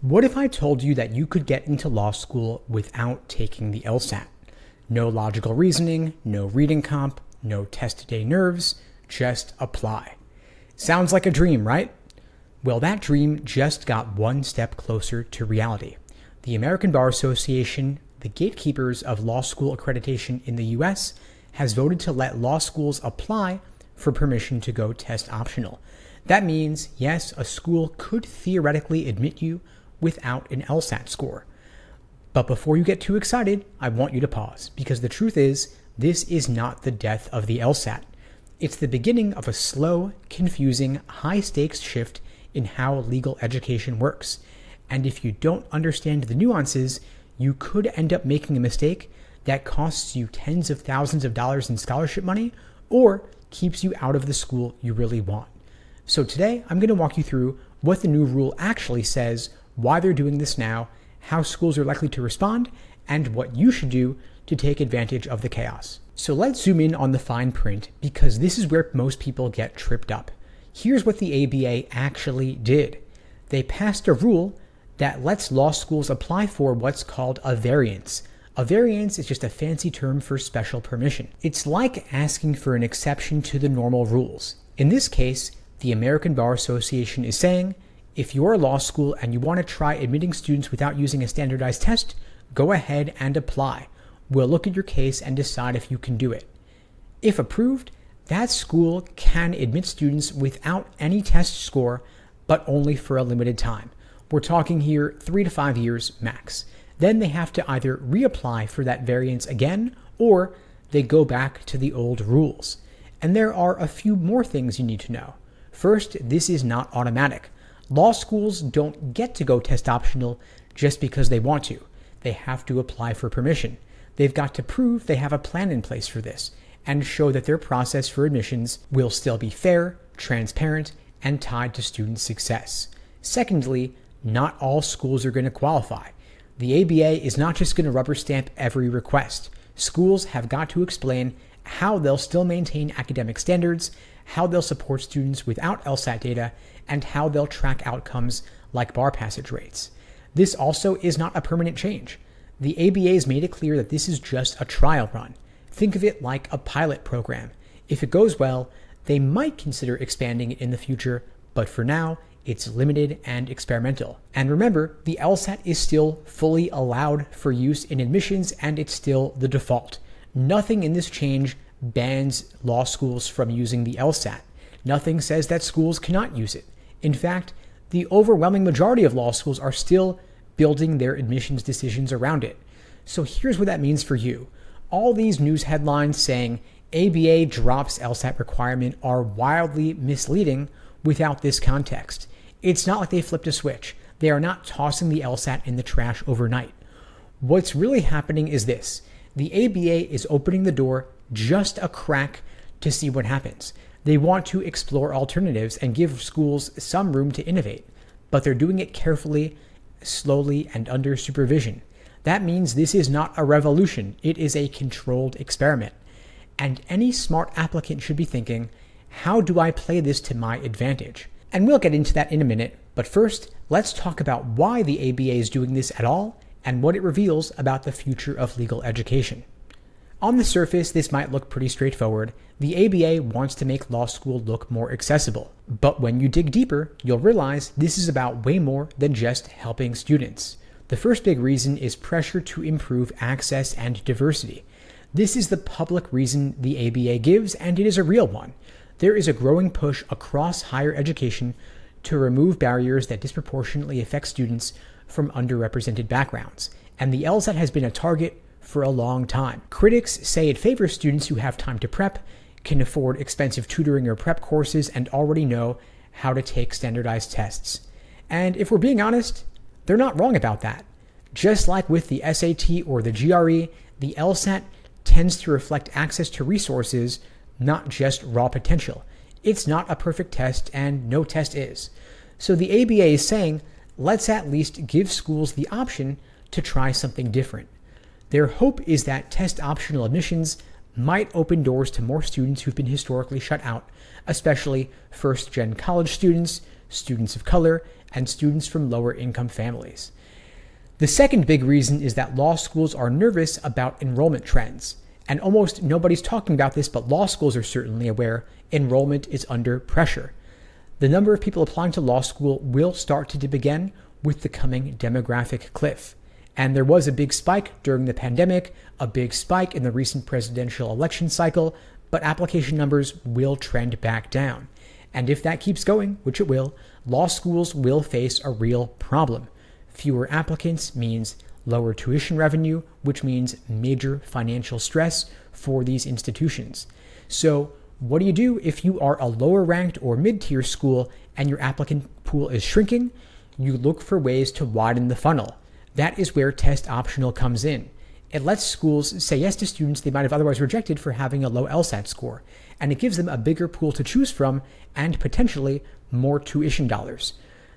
What if I told you that you could get into law school without taking the LSAT? No logical reasoning, no reading comp, no test day nerves, just apply. Sounds like a dream, right? Well, that dream just got one step closer to reality. The American Bar Association, the gatekeepers of law school accreditation in the US, has voted to let law schools apply for permission to go test optional. That means, yes, a school could theoretically admit you without an LSAT score. But before you get too excited, I want you to pause, because the truth is, this is not the death of the LSAT. It's the beginning of a slow, confusing, high-stakes shift in how legal education works. And if you don't understand the nuances, you could end up making a mistake that costs you tens of thousands of dollars in scholarship money or keeps you out of the school you really want. So today, I'm going to walk you through what the new rule actually says, why they're doing this now, how schools are likely to respond, and what you should do to take advantage of the chaos. So let's zoom in on the fine print, because this is where most people get tripped up. Here's what the ABA actually did. They passed a rule that lets law schools apply for what's called a variance. A variance is just a fancy term for special permission. It's like asking for an exception to the normal rules. In this case, the American Bar Association is saying, if you're a law school and you want to try admitting students without using a standardized test, go ahead and apply. We'll look at your case and decide if you can do it. If approved, that school can admit students without any test score, but only for a limited time. We're talking here 3 to 5 years max. Then they have to either reapply for that variance again, or they go back to the old rules. And there are a few more things you need to know. First, this is not automatic. Law schools don't get to go test optional just because they want to. They have to apply for permission. They've got to prove they have a plan in place for this and show that their process for admissions will still be fair, transparent, and tied to student success. Secondly, not all schools are going to qualify. The ABA is not just going to rubber stamp every request. Schools have got to explain how they'll still maintain academic standards, how they'll support students without LSAT data, and how they'll track outcomes like bar passage rates. This also is not a permanent change. The ABA has made it clear that this is just a trial run. Think of it like a pilot program. If it goes well, they might consider expanding it in the future, but for now, it's limited and experimental. And remember, the LSAT is still fully allowed for use in admissions, and it's still the default. Nothing in this change bans law schools from using the LSAT. Nothing says that schools cannot use it. In fact, the overwhelming majority of law schools are still building their admissions decisions around it. So here's what that means for you. All these news headlines saying ABA drops LSAT requirement are wildly misleading without this context. It's not like they flipped a switch. They are not tossing the LSAT in the trash overnight. What's really happening is this. The ABA is opening the door just a crack to see what happens. They want to explore alternatives and give schools some room to innovate, but they're doing it carefully, slowly, and under supervision. That means this is not a revolution. It is a controlled experiment. And any smart applicant should be thinking, how do I play this to my advantage? And we'll get into that in a minute, but first, let's talk about why the ABA is doing this at all and what it reveals about the future of legal education. On the surface, this might look pretty straightforward. The ABA wants to make law school look more accessible. But when you dig deeper, you'll realize this is about way more than just helping students. The first big reason is pressure to improve access and diversity. This is the public reason the ABA gives, and it is a real one. There is a growing push across higher education to remove barriers that disproportionately affect students from underrepresented backgrounds. And the LSAT has been a target for a long time. Critics say it favors students who have time to prep, can afford expensive tutoring or prep courses, and already know how to take standardized tests. And if we're being honest, they're not wrong about that. Just like with the SAT or the GRE, the LSAT tends to reflect access to resources, not just raw potential. It's not a perfect test, and no test is. So the ABA is saying, let's at least give schools the option to try something different. Their hope is that test-optional admissions might open doors to more students who've been historically shut out, especially first-gen college students, students of color, and students from lower income families. The second big reason is that law schools are nervous about enrollment trends. And almost nobody's talking about this, but law schools are certainly aware enrollment is under pressure. The number of people applying to law school will start to dip again with the coming demographic cliff. And there was a big spike during the pandemic, a big spike in the recent presidential election cycle, but application numbers will trend back down. And if that keeps going, which it will, law schools will face a real problem. Fewer applicants means lower tuition revenue, which means major financial stress for these institutions. So what do you do if you are a lower ranked or mid-tier school and your applicant pool is shrinking? You look for ways to widen the funnel. That is where test optional comes in. It lets schools say yes to students they might have otherwise rejected for having a low LSAT score, and it gives them a bigger pool to choose from and potentially more tuition dollars.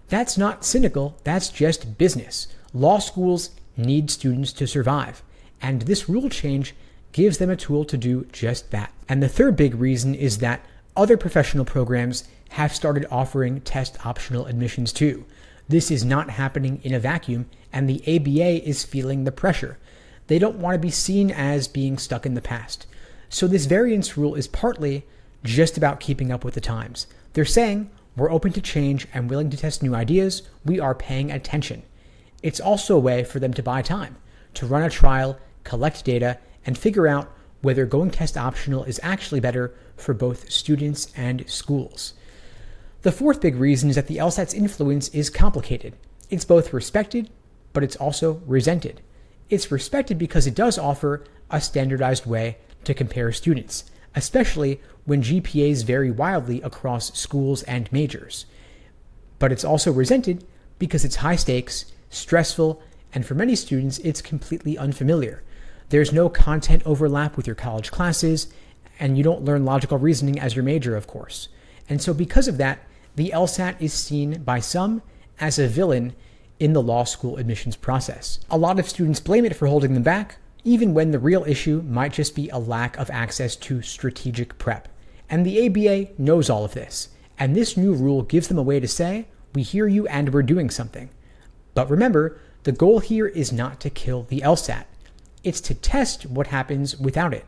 That's not cynical, that's just business. Law schools need students to survive, and this rule change gives them a tool to do just that. And the third big reason is that other professional programs have started offering test optional admissions too. This is not happening in a vacuum, and the ABA is feeling the pressure. They don't want to be seen as being stuck in the past. So this variance rule is partly just about keeping up with the times. They're saying, we're open to change and willing to test new ideas. We are paying attention. It's also a way for them to buy time, to run a trial, collect data, and figure out whether going test optional is actually better for both students and schools. The fourth big reason is that the LSAT's influence is complicated. It's both respected, but it's also resented. It's respected because it does offer a standardized way to compare students, especially when GPAs vary wildly across schools and majors. But it's also resented because it's high stakes, stressful, and for many students, it's completely unfamiliar. There's no content overlap with your college classes, and you don't learn logical reasoning as your major, of course. And so because of that, the LSAT is seen by some as a villain in the law school admissions process. A lot of students blame it for holding them back, even when the real issue might just be a lack of access to strategic prep. And the ABA knows all of this, and this new rule gives them a way to say, we hear you and we're doing something. But remember, the goal here is not to kill the LSAT. It's to test what happens without it.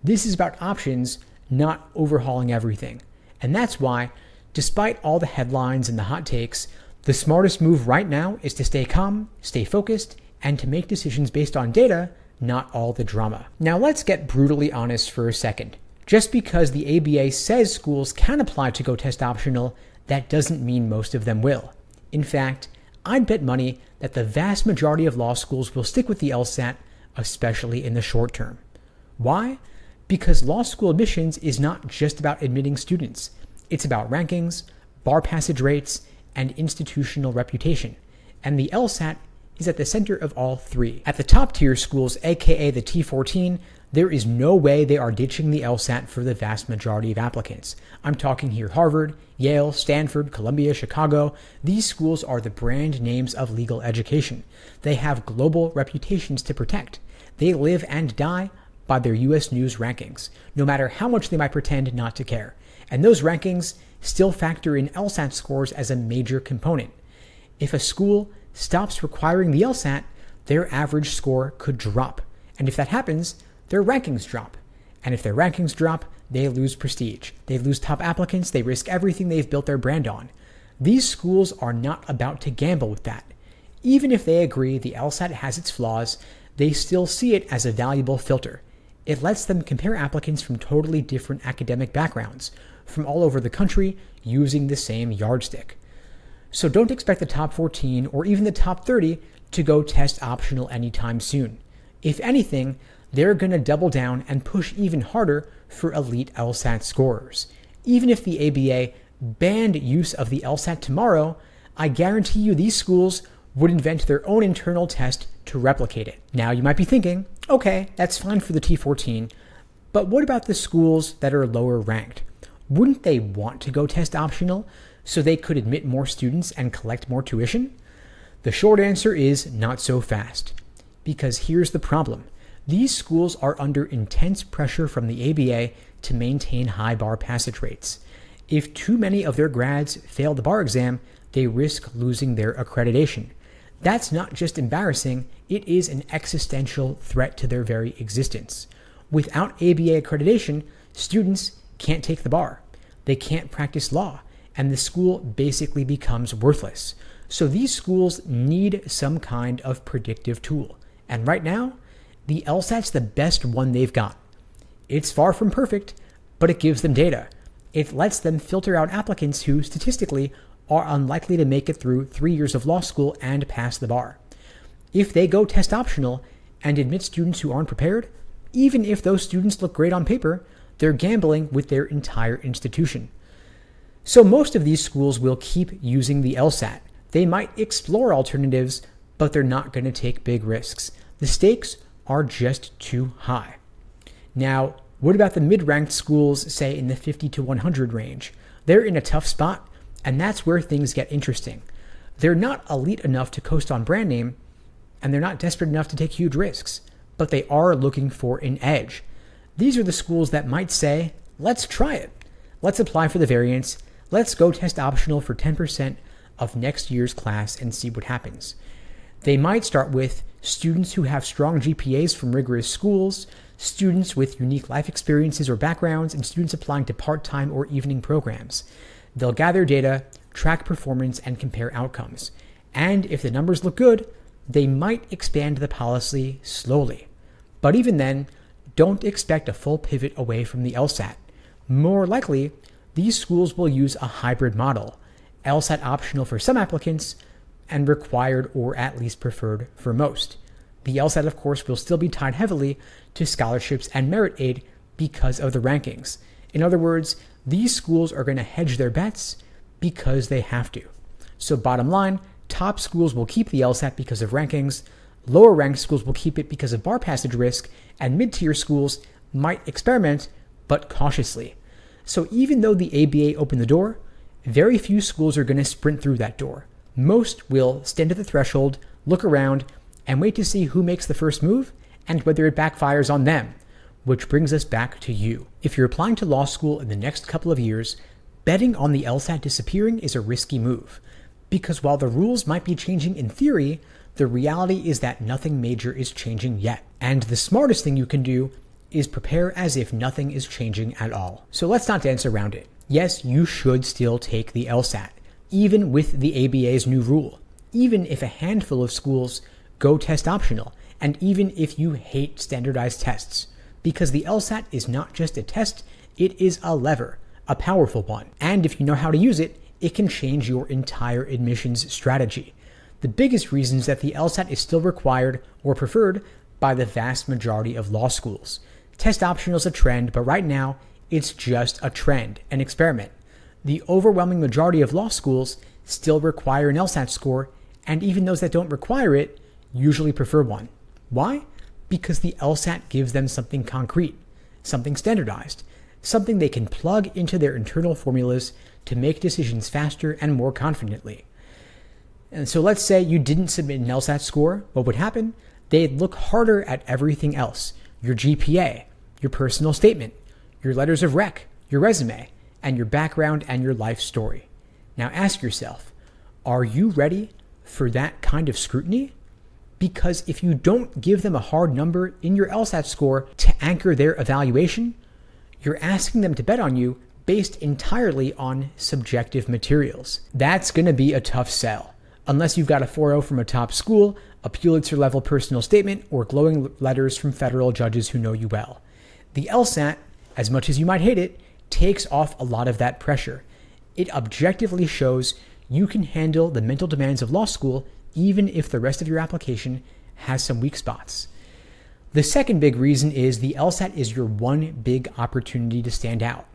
This is about options, not overhauling everything. And that's why, despite all the headlines and the hot takes, the smartest move right now is to stay calm, stay focused, and to make decisions based on data, not all the drama. Now let's get brutally honest for a second. Just because the ABA says schools can apply to go test optional, that doesn't mean most of them will. In fact, I'd bet money that the vast majority of law schools will stick with the LSAT, especially in the short term. Why? Because law school admissions is not just about admitting students. It's about rankings, bar passage rates, and institutional reputation. And the LSAT is at the center of all three. At the top tier schools, aka the T14, there is no way they are ditching the LSAT for the vast majority of applicants. I'm talking here Harvard, Yale, Stanford, Columbia, Chicago. These schools are the brand names of legal education. They have global reputations to protect. They live and die by their US News rankings, no matter how much they might pretend not to care. And those rankings still factor in LSAT scores as a major component. If a school stops requiring the LSAT, their average score could drop. And if that happens, their rankings drop. And if their rankings drop, they lose prestige. They lose top applicants. They risk everything they've built their brand on. These schools are not about to gamble with that. Even if they agree the LSAT has its flaws, they still see it as a valuable filter. It lets them compare applicants from totally different academic backgrounds, from all over the country, using the same yardstick. So don't expect the top 14 or even the top 30 to go test optional anytime soon. If anything, they're going to double down and push even harder for elite LSAT scorers. Even if the ABA banned use of the LSAT tomorrow, I guarantee you these schools would invent their own internal test to replicate it. Now you might be thinking, okay, that's fine for the T14, but what about the schools that are lower ranked? Wouldn't they want to go test optional so they could admit more students and collect more tuition? The short answer is not so fast. Because here's the problem. These schools are under intense pressure from the ABA to maintain high bar passage rates. If too many of their grads fail the bar exam, they risk losing their accreditation. That's not just embarrassing, it is an existential threat to their very existence. Without ABA accreditation, students can't take the bar. They can't practice law, and the school basically becomes worthless. So these schools need some kind of predictive tool. And right now, the LSAT's the best one they've got. It's far from perfect, but it gives them data. It lets them filter out applicants who, statistically, are unlikely to make it through 3 years of law school and pass the bar. If they go test optional and admit students who aren't prepared, even if those students look great on paper, they're gambling with their entire institution. So most of these schools will keep using the LSAT. They might explore alternatives, but they're not going to take big risks. The stakes are just too high. Now, what about the mid-ranked schools, say in the 50 to 100 range? They're in a tough spot, and that's where things get interesting. They're not elite enough to coast on brand name, and they're not desperate enough to take huge risks, but they are looking for an edge. These are the schools that might say, let's try it. Let's apply for the variance. Let's go test optional for 10% of next year's class and see what happens. They might start with students who have strong GPAs from rigorous schools, students with unique life experiences or backgrounds, and students applying to part-time or evening programs. They'll gather data, track performance, and compare outcomes. And if the numbers look good, they might expand the policy slowly. But even then, don't expect a full pivot away from the LSAT. More likely, these schools will use a hybrid model, LSAT optional for some applicants and required or at least preferred for most. The LSAT, of course, will still be tied heavily to scholarships and merit aid because of the rankings. In other words, these schools are going to hedge their bets because they have to. So bottom line, top schools will keep the LSAT because of rankings, lower ranked schools will keep it because of bar passage risk, and mid-tier schools might experiment, but cautiously. So even though the ABA opened the door, very few schools are going to sprint through that door. Most will stand at the threshold, look around, and wait to see who makes the first move and whether it backfires on them. Which brings us back to you. If you're applying to law school in the next couple of years, betting on the LSAT disappearing is a risky move. Because while the rules might be changing in theory, the reality is that nothing major is changing yet. And the smartest thing you can do is prepare as if nothing is changing at all. So let's not dance around it. Yes, you should still take the LSAT, even with the ABA's new rule, even if a handful of schools go test optional, and even if you hate standardized tests. Because the LSAT is not just a test, it is a lever, a powerful one. And if you know how to use it, it can change your entire admissions strategy. The biggest reasons that the LSAT is still required or preferred by the vast majority of law schools. Test optional is a trend, but right now, it's just a trend, an experiment. The overwhelming majority of law schools still require an LSAT score, and even those that don't require it usually prefer one. Why? Because the LSAT gives them something concrete, something standardized, something they can plug into their internal formulas to make decisions faster and more confidently. And so let's say you didn't submit an LSAT score. What would happen? They'd look harder at everything else. Your GPA, your personal statement, your letters of rec, your resume, and your background and your life story. Now ask yourself, are you ready for that kind of scrutiny? Because if you don't give them a hard number in your LSAT score to anchor their evaluation, you're asking them to bet on you based entirely on subjective materials. That's going to be a tough sell, unless you've got a 4.0 from a top school, a Pulitzer-level personal statement, or glowing letters from federal judges who know you well. The LSAT, as much as you might hate it, takes off a lot of that pressure. It objectively shows you can handle the mental demands of law school even if the rest of your application has some weak spots. The second big reason is the LSAT is your one big opportunity to stand out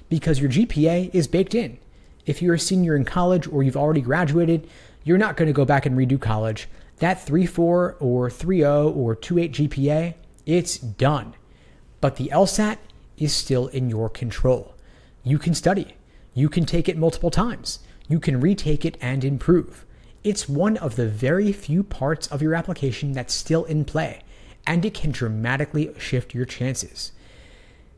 because your GPA is baked in. If you're a senior in college or you've already graduated, you're not going to go back and redo college. That 3.4 or 3.0 or 2.8 GPA, it's done. But the LSAT is still in your control. You can study. You can take it multiple times. You can retake it and improve. It's one of the very few parts of your application that's still in play, and it can dramatically shift your chances.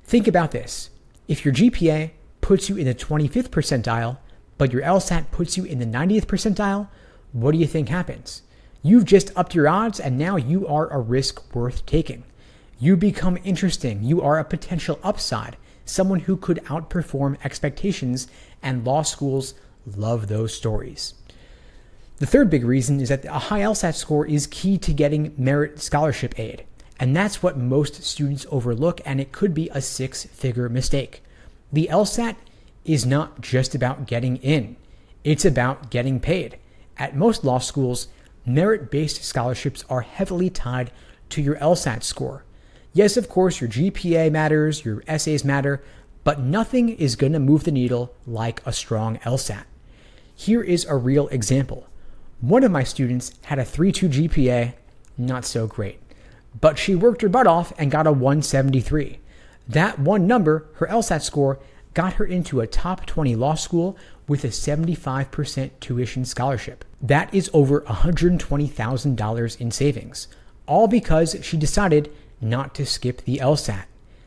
Think about this. If your GPA puts you in the 25th percentile, but your LSAT puts you in the 90th percentile, what do you think happens? You've just upped your odds, and now you are a risk worth taking. You become interesting. You are a potential upside, someone who could outperform expectations, and law schools love those stories. The third big reason is that a high LSAT score is key to getting merit scholarship aid. And that's what most students overlook, and it could be a six-figure mistake. The LSAT is not just about getting in. It's about getting paid. At most law schools, merit-based scholarships are heavily tied to your LSAT score. Yes, of course, your GPA matters, your essays matter, but nothing is going to move the needle like a strong LSAT. Here is a real example. One of my students had a 3.2 GPA, not so great, but she worked her butt off and got a 173. That one number, her LSAT score, got her into a top 20 law school with a 75% tuition scholarship. That is over $120,000 in savings, all because she decided not to skip the LSAT.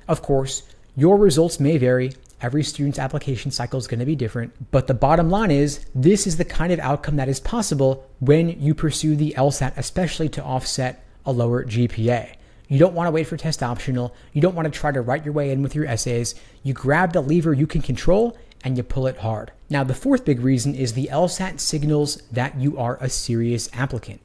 Of course, your results may vary. Every student's application cycle is going to be different, but the bottom line is this is the kind of outcome that is possible when you pursue the LSAT, especially to offset a lower GPA. You don't want to wait for test optional. You don't want to try to write your way in with your essays. You grab the lever you can control and you pull it hard. Now, the fourth big reason is the LSAT signals that you are a serious applicant.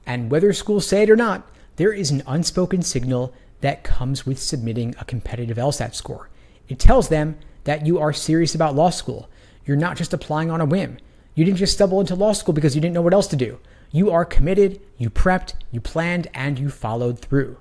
And whether schools say it or not, there is an unspoken signal that comes with submitting a competitive LSAT score. It tells them that you are serious about law school. You're not just applying on a whim. You didn't just stumble into law school because you didn't know what else to do. You are committed, you prepped, you planned, and you followed through.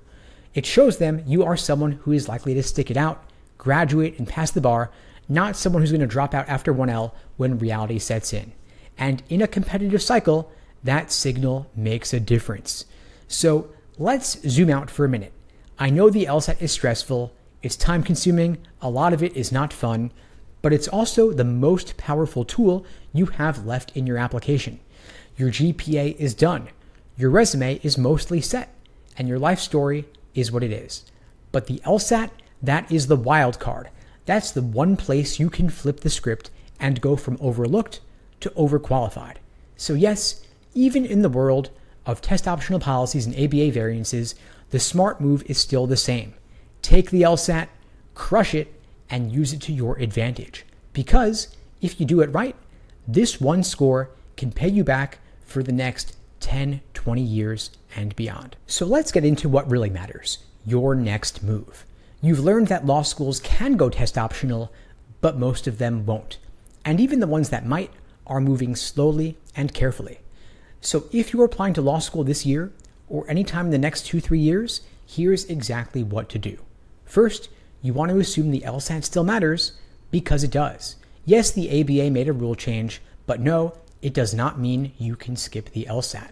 It shows them you are someone who is likely to stick it out, graduate, and pass the bar, not someone who's going to drop out after 1L when reality sets in. And in a competitive cycle, that signal makes a difference. So let's zoom out for a minute. I know the LSAT is stressful, it's time consuming, a lot of it is not fun, but it's also the most powerful tool you have left in your application. Your GPA is done, your resume is mostly set, and your life story is what it is. But the LSAT, that is the wild card. That's the one place you can flip the script and go from overlooked to overqualified. So yes, even in the world of test optional policies and ABA variances, the smart move is still the same. Take the LSAT, crush it, and use it to your advantage. Because if you do it right, this one score can pay you back for the next 10, 20 years and beyond. So let's get into what really matters, your next move. You've learned that law schools can go test optional, but most of them won't. And even the ones that might are moving slowly and carefully. So if you're applying to law school this year, or anytime in the next 2-3 years, here's exactly what to do. First, you want to assume the LSAT still matters, because it does. Yes, the ABA made a rule change, but no, it does not mean you can skip the LSAT.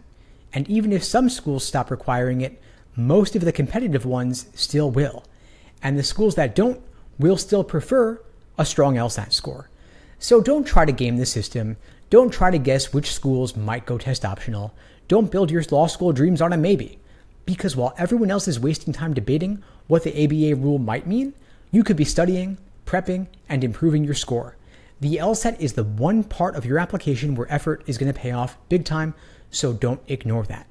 And even if some schools stop requiring it, most of the competitive ones still will. And the schools that don't will still prefer a strong LSAT score. So don't try to game the system. Don't try to guess which schools might go test optional. Don't build your law school dreams on a maybe. Because while everyone else is wasting time debating what the ABA rule might mean, you could be studying, prepping, and improving your score. The LSAT is the one part of your application where effort is going to pay off big time, so don't ignore that.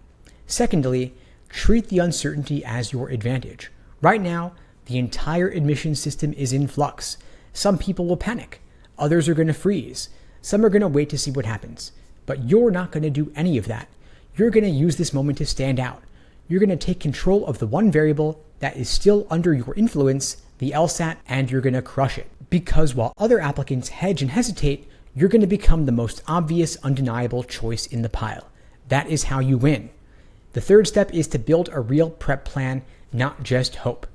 Secondly, treat the uncertainty as your advantage. Right now, the entire admission system is in flux. Some people will panic. Others are going to freeze. Some are going to wait to see what happens. But you're not going to do any of that. You're going to use this moment to stand out. You're going to take control of the one variable that is still under your influence, the LSAT, and you're going to crush it. Because while other applicants hedge and hesitate, you're going to become the most obvious, undeniable choice in the pile. That is how you win. The third step is to build a real prep plan, not just hope.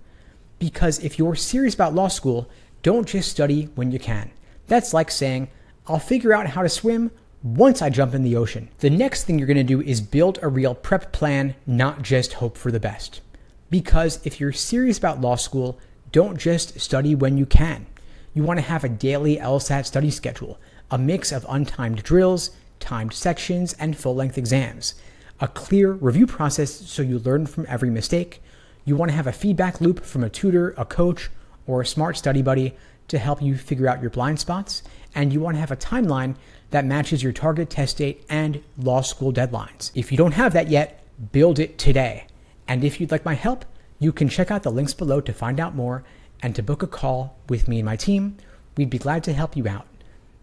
Because if you're serious about law school, don't just study when you can. That's like saying, I'll figure out how to swim once I jump in the ocean. The next thing you're going to do is build a real prep plan, not just hope for the best. Because if you're serious about law school, don't just study when you can. You want to have a daily LSAT study schedule, a mix of untimed drills, timed sections, and full-length exams. A clear review process so you learn from every mistake. You want to have a feedback loop from a tutor, a coach, or a smart study buddy to help you figure out your blind spots, and you want to have a timeline that matches your target test date and law school deadlines. If you don't have that yet, build it today. And if you'd like my help, you can check out the links below to find out more and to book a call with me and my team. We'd be glad to help you out.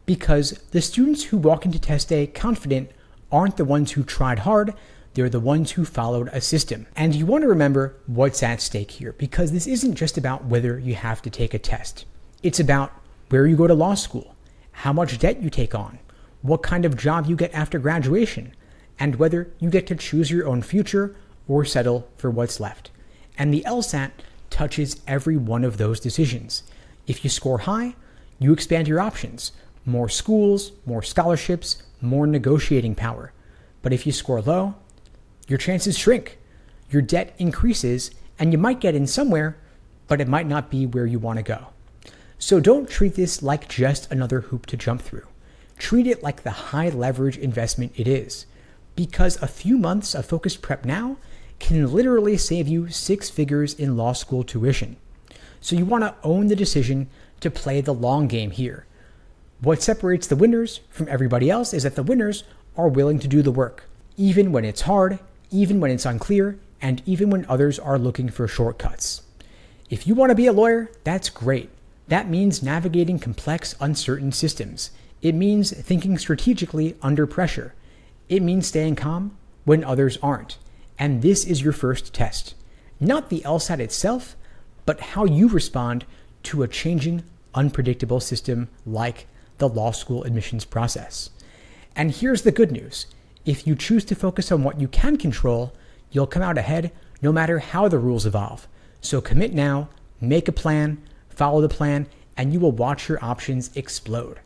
Because the students who walk into test day confident aren't the ones who tried hard, they're the ones who followed a system. And you want to remember what's at stake here, because this isn't just about whether you have to take a test. It's about where you go to law school, how much debt you take on, what kind of job you get after graduation, and whether you get to choose your own future or settle for what's left. And the LSAT touches every one of those decisions. If you score high, you expand your options. More schools, more scholarships, more negotiating power. But if you score low, your chances shrink. Your debt increases, and you might get in somewhere, but it might not be where you want to go. So don't treat this like just another hoop to jump through. Treat it like the high leverage investment it is, because a few months of focused prep now can literally save you 6 figures in law school tuition. So you want to own the decision to play the long game here. What separates the winners from everybody else is that the winners are willing to do the work, even when it's hard, even when it's unclear, and even when others are looking for shortcuts. If you want to be a lawyer, that's great. That means navigating complex, uncertain systems. It means thinking strategically under pressure. It means staying calm when others aren't. And this is your first test. Not the LSAT itself, but how you respond to a changing, unpredictable system like the law school admissions process. And here's the good news. If you choose to focus on what you can control, you'll come out ahead no matter how the rules evolve. So commit now, make a plan, follow the plan, and you will watch your options explode.